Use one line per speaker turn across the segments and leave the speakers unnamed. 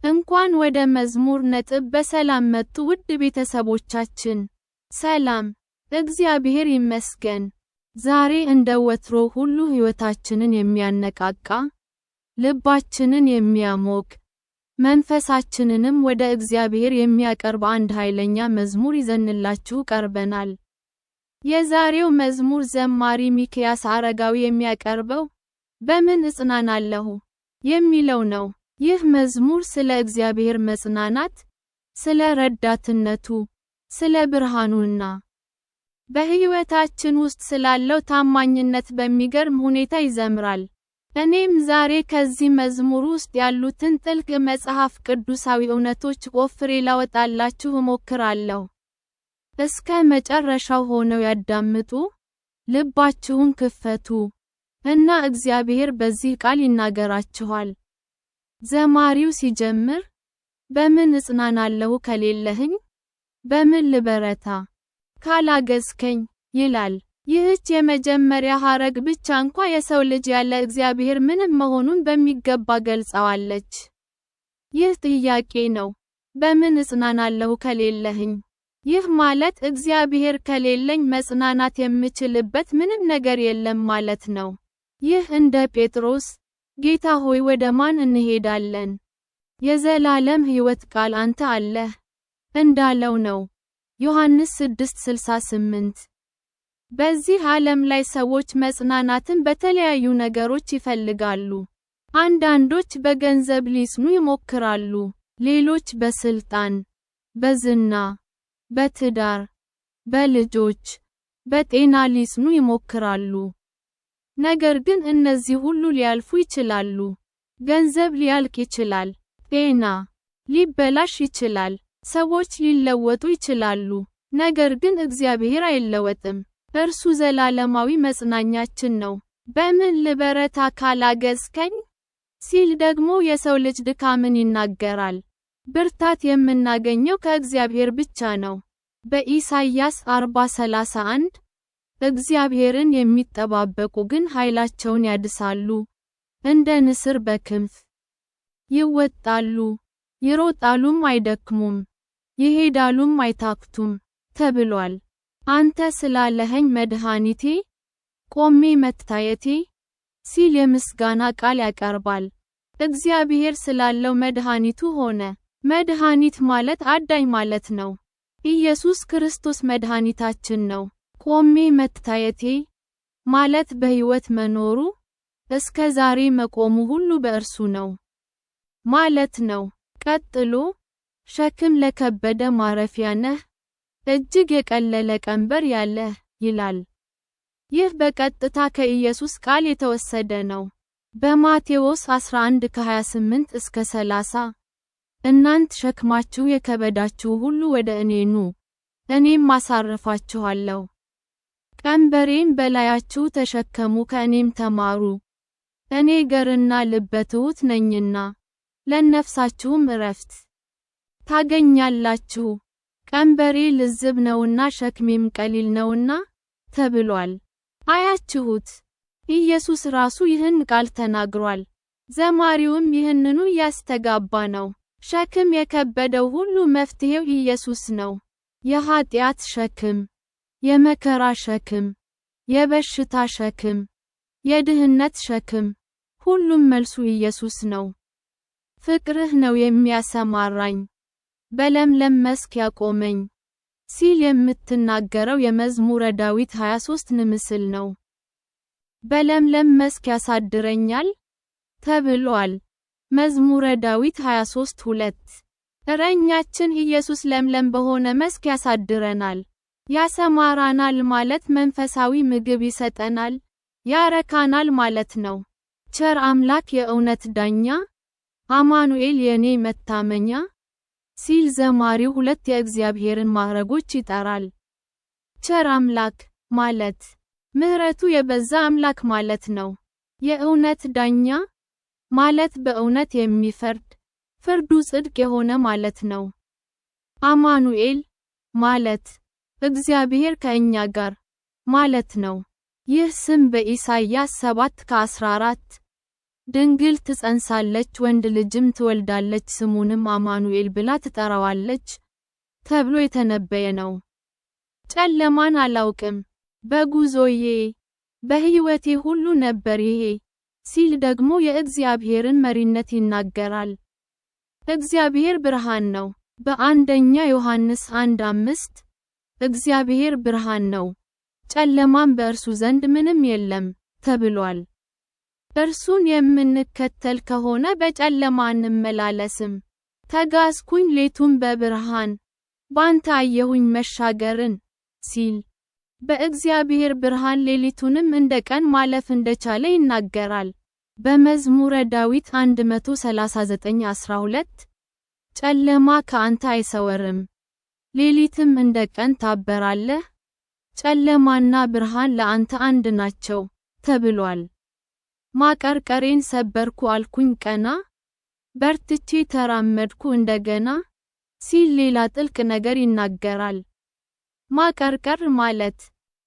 እንኳን ወደ መዝሙር ነጥብ በሰላም መጡ ውድ ቤተሰቦቻችን። ሰላም፣ እግዚአብሔር ይመስገን። ዛሬ እንደ ወትሮ ሁሉ ሕይወታችንን የሚያነቃቃ፣ ልባችንን የሚያሞቅ፣ መንፈሳችንንም ወደ እግዚአብሔር የሚያቀርብ አንድ ኃይለኛ መዝሙር ይዘንላችሁ ቀርበናል። የዛሬው መዝሙር ዘማሪ ሚክያስ አረጋዊ የሚያቀርበው በምን እጽናናለሁ የሚለው ነው። ይህ መዝሙር ስለ እግዚአብሔር መጽናናት፣ ስለ ረዳትነቱ፣ ስለ ብርሃኑና በሕይወታችን ውስጥ ስላለው ታማኝነት በሚገርም ሁኔታ ይዘምራል። እኔም ዛሬ ከዚህ መዝሙር ውስጥ ያሉትን ጥልቅ መጽሐፍ ቅዱሳዊ እውነቶች ቆፍሬ ላወጣላችሁ እሞክራለሁ። እስከ መጨረሻው ሆነው ያዳምጡ፣ ልባችሁን ክፈቱ፣ እና እግዚአብሔር በዚህ ቃል ይናገራችኋል። ዘማሪው ሲጀምር፣ በምን እጽናናለሁ ከሌለህኝ? በምን ልበረታ ካላገዝከኝ? ይላል። ይህች የመጀመሪያ ሐረግ ብቻ እንኳ የሰው ልጅ ያለ እግዚአብሔር ምንም መሆኑን በሚገባ ገልጸዋለች። ይህ ጥያቄ ነው። በምን እጽናናለሁ ከሌለህኝ? ይህ ማለት እግዚአብሔር ከሌለኝ መጽናናት የምችልበት ምንም ነገር የለም ማለት ነው። ይህ እንደ ጴጥሮስ፣ ጌታ ሆይ ወደ ማን እንሄዳለን? የዘላለም ሕይወት ቃል አንተ አለህ እንዳለው ነው። ዮሐንስ 6:68። በዚህ ዓለም ላይ ሰዎች መጽናናትን በተለያዩ ነገሮች ይፈልጋሉ። አንዳንዶች በገንዘብ ሊጽኑ ይሞክራሉ፣ ሌሎች በስልጣን፣ በዝና፣ በትዳር፣ በልጆች፣ በጤና ሊጽኑ ይሞክራሉ። ነገር ግን እነዚህ ሁሉ ሊያልፉ ይችላሉ። ገንዘብ ሊያልቅ ይችላል፣ ጤና ሊበላሽ ይችላል፣ ሰዎች ሊለወጡ ይችላሉ። ነገር ግን እግዚአብሔር አይለወጥም። እርሱ ዘላለማዊ መጽናኛችን ነው። በምን ልበረታ ካላገዝከኝ? ሲል ደግሞ የሰው ልጅ ድካምን ይናገራል። ብርታት የምናገኘው ከእግዚአብሔር ብቻ ነው። በኢሳይያስ 40:31 እግዚአብሔርን የሚጠባበቁ ግን ኃይላቸውን ያድሳሉ፣ እንደ ንስር በክንፍ ይወጣሉ፣ ይሮጣሉም አይደክሙም፣ ይሄዳሉም አይታክቱም ተብሏል። አንተ ስላለኸኝ መድኃኒቴ፣ ቆሜ መታየቴ ሲል የምስጋና ቃል ያቀርባል። እግዚአብሔር ስላለው መድኃኒቱ ሆነ። መድኃኒት ማለት አዳኝ ማለት ነው። ኢየሱስ ክርስቶስ መድኃኒታችን ነው። ቆሜ መታየቴ ማለት በሕይወት መኖሩ፣ እስከ ዛሬ መቆሙ ሁሉ በእርሱ ነው ማለት ነው። ቀጥሎ፣ ሸክም ለከበደ ማረፊያ ነህ፣ እጅግ የቀለለ ቀንበር ያለህ ይላል። ይህ በቀጥታ ከኢየሱስ ቃል የተወሰደ ነው። በማቴዎስ 11:28-30 እናንት ሸክማችሁ የከበዳችሁ ሁሉ ወደ እኔ ኑ፣ እኔም አሳርፋችኋለሁ። ቀንበሬን በላያችሁ ተሸከሙ ከእኔም ተማሩ፣ እኔ ገርና ልበ ትሑት ነኝና፣ ለነፍሳችሁም ዕረፍት ታገኛላችሁ። ቀንበሬ ልዝብ ነውና ሸክሜም ቀሊል ነውና ተብሏል። አያችሁት? ኢየሱስ ራሱ ይህን ቃል ተናግሯል። ዘማሪውም ይህንኑ እያስተጋባ ነው። ሸክም የከበደው ሁሉ መፍትሄው ኢየሱስ ነው። የኃጢአት ሸክም፣ የመከራ ሸክም፣ የበሽታ ሸክም፣ የድህነት ሸክም፣ ሁሉም መልሱ ኢየሱስ ነው። ፍቅርህ ነው የሚያሰማራኝ፣ በለምለም መስክ ያቆመኝ ሲል የምትናገረው የመዝሙረ ዳዊት 23 ምስል ነው። በለምለም መስክ ያሳድረኛል ተብሏል። መዝሙረ ዳዊት 23:2። እረኛችን ኢየሱስ ለምለም በሆነ መስክ ያሳድረናል። ያሰማራናል ማለት መንፈሳዊ ምግብ ይሰጠናል፣ ያረካናል ማለት ነው። ቸር አምላክ የእውነት ዳኛ፣ አማኑኤል የኔ መታመኛ ሲል ዘማሪው ሁለት የእግዚአብሔርን ማዕረጎች ይጠራል። ቸር አምላክ ማለት ምሕረቱ የበዛ አምላክ ማለት ነው። የእውነት ዳኛ ማለት በእውነት የሚፈርድ፣ ፍርዱ ጽድቅ የሆነ ማለት ነው። አማኑኤል ማለት እግዚአብሔር ከእኛ ጋር ማለት ነው። ይህ ስም በኢሳይያስ 7:14 ድንግል ትጸንሳለች ወንድ ልጅም ትወልዳለች ስሙንም አማኑኤል ብላ ትጠራዋለች ተብሎ የተነበየ ነው። ጨለማን አላውቅም፣ በጉዞዬ በሕይወቴ ሁሉ ነበር ይሄ ሲል ደግሞ የእግዚአብሔርን መሪነት ይናገራል። እግዚአብሔር ብርሃን ነው። በአንደኛ ዮሐንስ 1:5 እግዚአብሔር ብርሃን ነው፣ ጨለማም በእርሱ ዘንድ ምንም የለም ተብሏል። እርሱን የምንከተል ከሆነ በጨለማ አንመላለስም። ተጓዝኩኝ ሌቱን በብርሃን ባንተ አየሁኝ መሻገርን ሲል በእግዚአብሔር ብርሃን ሌሊቱንም እንደ ቀን ማለፍ እንደቻለ ይናገራል። በመዝሙረ ዳዊት 139:12 ጨለማ ከአንተ አይሰወርም፣ ሌሊትም እንደ ቀን ታበራለህ፣ ጨለማና ብርሃን ለአንተ አንድ ናቸው ተብሏል። ማቀርቀሬን ሰበርኩ አልኩኝ ቀና፣ በርትቼ ተራመድኩ እንደገና ሲል ሌላ ጥልቅ ነገር ይናገራል። ማቀርቀር ማለት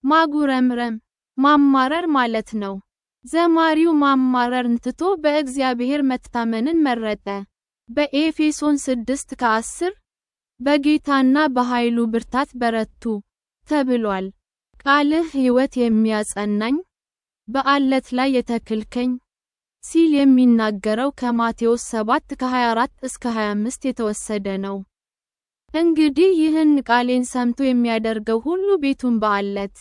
ማጉረምረም፣ ማማረር ማለት ነው። ዘማሪው ማማረርን ትቶ በእግዚአብሔር መታመንን መረጠ። በኤፌሶን 6:10 በጌታና በኃይሉ ብርታት በረቱ ተብሏል። ቃልህ ሕይወት የሚያጸናኝ፣ በዓለት ላይ የተክልከኝ ሲል የሚናገረው ከማቴዎስ 7:24-25 የተወሰደ ነው። እንግዲህ ይህን ቃሌን ሰምቶ የሚያደርገው ሁሉ ቤቱን በዓለት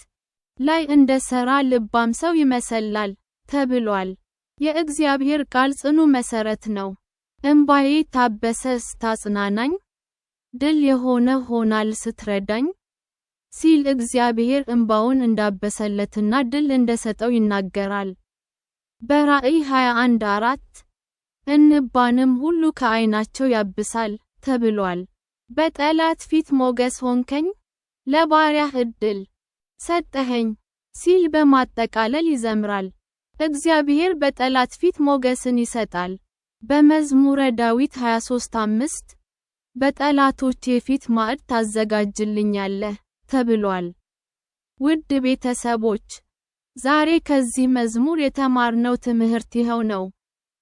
ላይ እንደሠራ ልባም ሰው ይመስላል ተብሏል። የእግዚአብሔር ቃል ጽኑ መሠረት ነው። እንባዬ ታበሰ ስታጽናናኝ፣ ድል የሆነ ሆናል ስትረዳኝ ሲል እግዚአብሔር እንባውን እንዳበሰለትና ድል እንደሰጠው ይናገራል። በራእይ 21:4 እንባንም ሁሉ ከዓይናቸው ያብሳል ተብሏል። በጠላት ፊት ሞገስ ሆንከኝ፣ ለባሪያህ ዕድል ሰጠኸኝ ሲል በማጠቃለል ይዘምራል። እግዚአብሔር በጠላት ፊት ሞገስን ይሰጣል። በመዝሙረ ዳዊት 23:5 በጠላቶቼ ፊት ማዕድ ታዘጋጅልኛለህ ተብሏል። ውድ ቤተሰቦች፣ ዛሬ ከዚህ መዝሙር የተማርነው ትምህርት ይኸው ነው።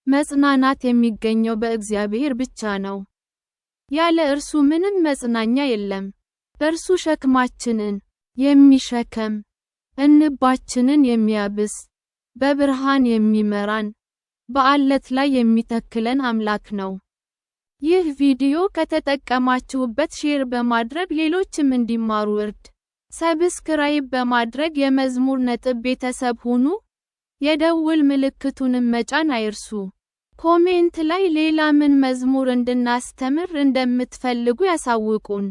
መጽናናት የሚገኘው በእግዚአብሔር ብቻ ነው። ያለ እርሱ ምንም መጽናኛ የለም። እርሱ ሸክማችንን የሚሸከም፣ እንባችንን የሚያብስ፣ በብርሃን የሚመራን፣ በዓለት ላይ የሚተክለን አምላክ ነው። ይህ ቪዲዮ ከተጠቀማችሁበት ሼር በማድረግ ሌሎችም እንዲማሩ እርድ። ሰብስክራይብ በማድረግ የመዝሙር ነጥብ ቤተሰብ ሁኑ። የደውል ምልክቱንም መጫን አይርሱ። ኮሜንት ላይ ሌላ ምን መዝሙር እንድናስተምር እንደምትፈልጉ ያሳውቁን።